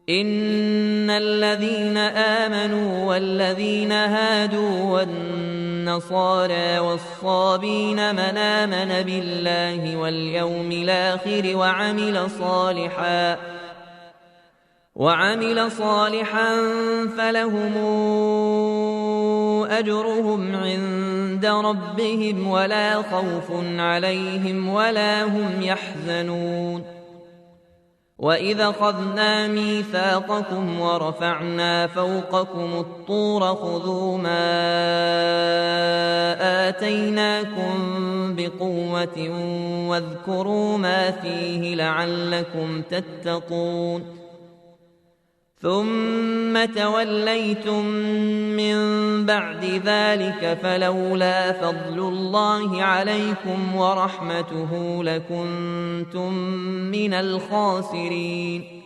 إن الذين آمنوا والذين هادوا والنصارى والصابين من آمن بالله واليوم الآخر وعمل صالحا فلهم أجرهم عند ربهم ولا خوف عليهم ولا هم يحزنون. وإذا أخذنا ميثاقكم ورفعنا فوقكم الطور خذوا ما آتيناكم بقوة واذكروا ما فيه لعلكم تتقون ثم توليتم من بعد ذلك فلولا فضل الله عليكم ورحمته لكنتم من الخاسرين.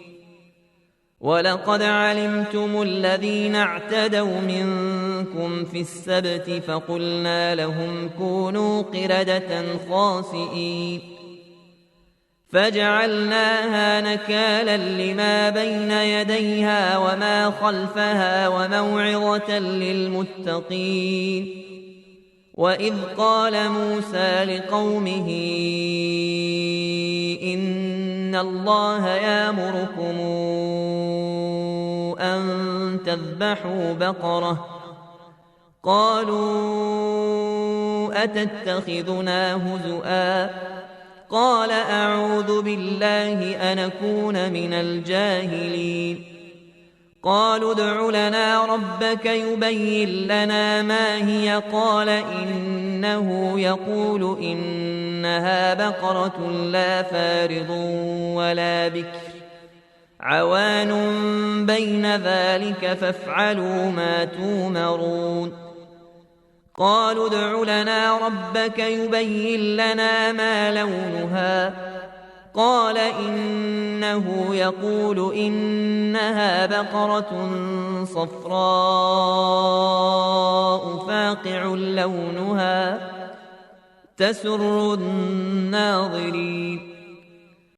ولقد علمتم الذين اعتدوا منكم في السبت فقلنا لهم كونوا قردة خاسئين فجعلناها نكالا لما بين يديها وما خلفها وموعظة للمتقين. وإذ قال موسى لقومه إن الله يأمركم أن تذبحوا بقرة قالوا أتتخذنا هزؤا قال أعوذ بالله أن أكون من الجاهلين. قالوا ادع لنا ربك يبين لنا ما هي قال إنه يقول إنها بقرة لا فارض ولا بكر عوان بين ذلك فافعلوا ما تومرون. قالوا ادع لنا ربك يبين لنا ما لونها قال إنه يقول إنها بقرة صفراء فاقع لونها تسر الناظرين.